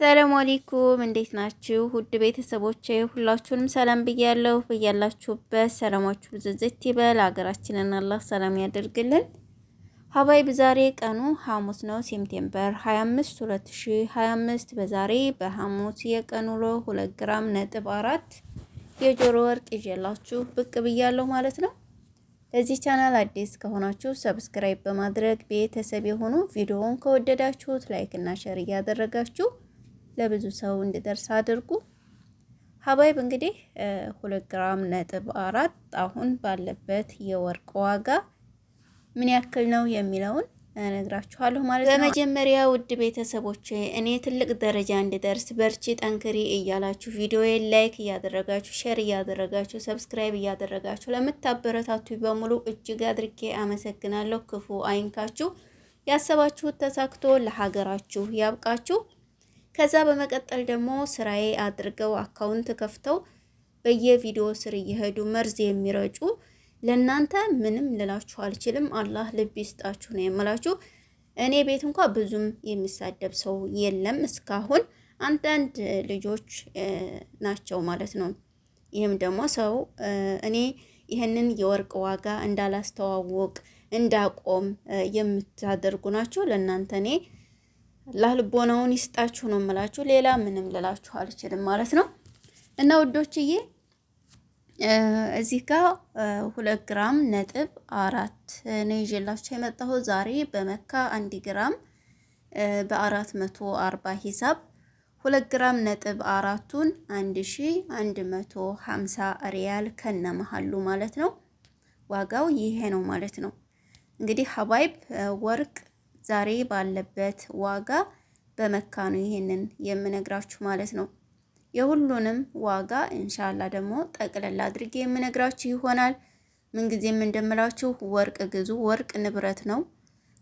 ሰላም አለይኩም እንዴት ናችሁ? ውድ ቤተሰቦቼ ሁላችሁንም ሰላም ብያለሁ። በያላችሁበት ሰላማችሁ ብዝዝት ይበል። ሀገራችንን አላህ ሰላም ያደርግልን። ሀባይብ ዛሬ ቀኑ ሐሙስ ነው፣ ሴፕቴምበር 25 2025። በዛሬ በሐሙስ የቀን ውሎ 2 ግራም ነጥብ 4 የጆሮ ወርቅ ይዤላችሁ ብቅ ብያለሁ ማለት ነው። ለዚህ ቻናል አዲስ ከሆናችሁ ሰብስክራይብ በማድረግ ቤተሰብ የሆኑ ቪዲዮውን ከወደዳችሁት ላይክ እና ሼር እያደረጋችሁ ለብዙ ሰው እንዲደርስ አድርጉ። ሀባይብ እንግዲህ 2 ግራም ነጥብ 4 አሁን ባለበት የወርቅ ዋጋ ምን ያክል ነው የሚለውን እነግራችኋለሁ ማለት ነው። በመጀመሪያ ውድ ቤተሰቦቼ እኔ ትልቅ ደረጃ እንድደርስ በርቺ፣ ጠንክሪ እያላችሁ ቪዲዮዬን ላይክ እያደረጋችሁ ሼር እያደረጋችሁ ሰብስክራይብ እያደረጋችሁ ለምታበረታቱ በሙሉ እጅግ አድርጌ አመሰግናለሁ። ክፉ አይንካችሁ፣ ያሰባችሁት ተሳክቶ ለሀገራችሁ ያብቃችሁ። ከዛ በመቀጠል ደግሞ ስራዬ አድርገው አካውንት ከፍተው በየቪዲዮ ስር እየሄዱ መርዝ የሚረጩ ለናንተ ምንም ልላችሁ አልችልም። አላህ ልብ ይስጣችሁ ነው የምላችሁ። እኔ ቤት እንኳን ብዙም የሚሳደብ ሰው የለም እስካሁን፣ አንዳንድ ልጆች ናቸው ማለት ነው። ይህም ደግሞ ሰው እኔ ይህንን የወርቅ ዋጋ እንዳላስተዋወቅ እንዳቆም የምታደርጉ ናቸው። ለናንተ እኔ ላልቦናውን ይስጣችሁ ነው የምላችሁ። ሌላ ምንም ልላችሁ አልችልም ማለት ነው። እና ውዶችዬ እዚህ ጋር 2 ግራም ነጥብ 4 ነው ይዤላችሁ የመጣሁት ዛሬ በመካ 1 ግራም በ440 ሂሳብ 2 ግራም ነጥብ 4ቱን 1150 ሪያል ከነመሃሉ ማለት ነው። ዋጋው ይሄ ነው ማለት ነው። እንግዲህ ሀባይብ ወርቅ ዛሬ ባለበት ዋጋ በመካ ነው ይሄንን የምነግራችሁ ማለት ነው። የሁሉንም ዋጋ ኢንሻአላህ ደግሞ ጠቅለል አድርጌ የምነግራችሁ ይሆናል። ምንጊዜም እንደምላችሁ ወርቅ ግዙ። ወርቅ ንብረት ነው።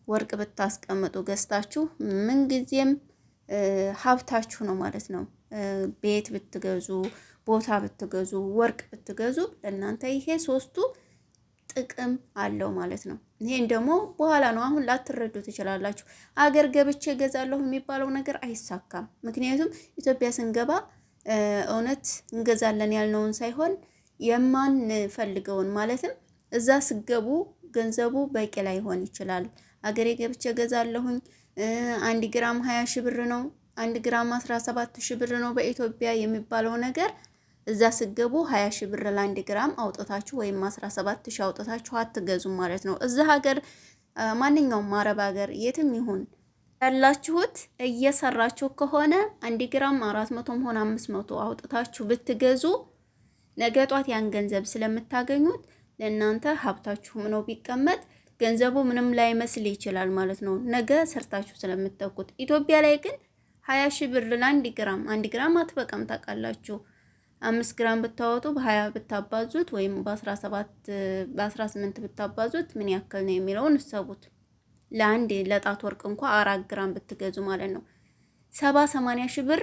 ወርቅ ብታስቀምጡ ገዝታችሁ ምንጊዜም ሀብታችሁ ነው ማለት ነው። ቤት ብትገዙ፣ ቦታ ብትገዙ፣ ወርቅ ብትገዙ ለእናንተ ይሄ ሶስቱ ጥቅም አለው ማለት ነው። ይሄን ደግሞ በኋላ ነው፣ አሁን ላትረዱ ትችላላችሁ። አገር ገብቼ እገዛለሁ የሚባለው ነገር አይሳካም። ምክንያቱም ኢትዮጵያ ስንገባ እውነት እንገዛለን ያልነውን ሳይሆን የማንፈልገውን ማለትም እዛ ስገቡ ገንዘቡ በቂ ላይሆን ይችላል። አገሬ ገብቼ እገዛለሁኝ 1 ግራም 20 ሺህ ብር ነው፣ 1 ግራም 17 ሺህ ብር ነው በኢትዮጵያ የሚባለው ነገር እዛ ስገቡ 20 ሺህ ብር ለ1 ግራም አውጥታችሁ ወይም 17 ሺህ አውጥታችሁ አትገዙም ማለት ነው። እዛ ሀገር ማንኛውም አረብ ሀገር የትም ይሁን ያላችሁት እየሰራችሁ ከሆነ 1 ግራም 400 ሆነ 500 አውጥታችሁ ብትገዙ ነገ ጧት ያን ገንዘብ ስለምታገኙት ለእናንተ ሀብታችሁም ነው ቢቀመጥ ገንዘቡ ምንም ላይ መስል ይችላል ማለት ነው፣ ነገ ሰርታችሁ ስለምትተኩት። ኢትዮጵያ ላይ ግን 20 ሺህ ብር ለ1 ግራም 1 ግራም አትበቃም ታውቃላችሁ። 5 ግራም ብታወጡ በ20 ብታባዙት ወይም በ17 በ18 ብታባዙት ምን ያክል ነው የሚለውን እሰቡት። ለአንድ ለጣት ወርቅ እንኳን 4 ግራም ብትገዙ ማለት ነው 70-80 ሺህ ብር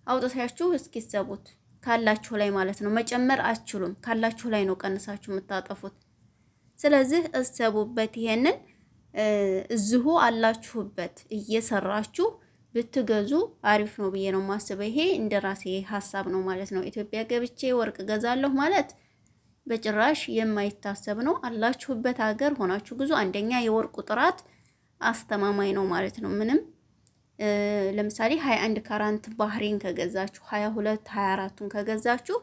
አውጥታችሁ እስኪ እሰቡት። ካላችሁ ላይ ማለት ነው፣ መጨመር አትችሉም። ካላችሁ ላይ ነው ቀንሳችሁ የምታጠፉት። ስለዚህ እሰቡበት። ይሄንን እዚሁ አላችሁበት እየሰራችሁ ብትገዙ አሪፍ ነው ብዬ ነው ማስበው። ይሄ እንደራሴ ሀሳብ ነው ማለት ነው። ኢትዮጵያ ገብቼ ወርቅ ገዛለሁ ማለት በጭራሽ የማይታሰብ ነው። አላችሁበት ሀገር ሆናችሁ ግዙ። አንደኛ የወርቁ ጥራት አስተማማኝ ነው ማለት ነው። ምንም ለምሳሌ 21 ካራንት ባህሬን ከገዛችሁ 22 24ቱን ከገዛችሁ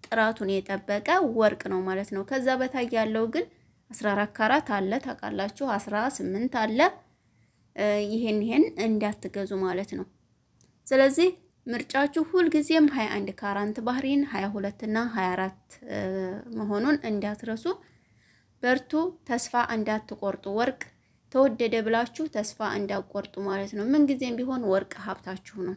ጥራቱን የጠበቀ ወርቅ ነው ማለት ነው። ከዛ በታይ ያለው ግን 14 ካራት አለ ታውቃላችሁ፣ 18 አለ። ይሄን እንዳትገዙ ማለት ነው። ስለዚህ ምርጫችሁ ሁልጊዜም 21 ካራንት ባህሪን 22 እና 24 መሆኑን እንዳትረሱ። በርቱ፣ ተስፋ እንዳትቆርጡ። ወርቅ ተወደደ ብላችሁ ተስፋ እንዳትቆርጡ ማለት ነው። ምን ጊዜም ቢሆን ወርቅ ሀብታችሁ ነው።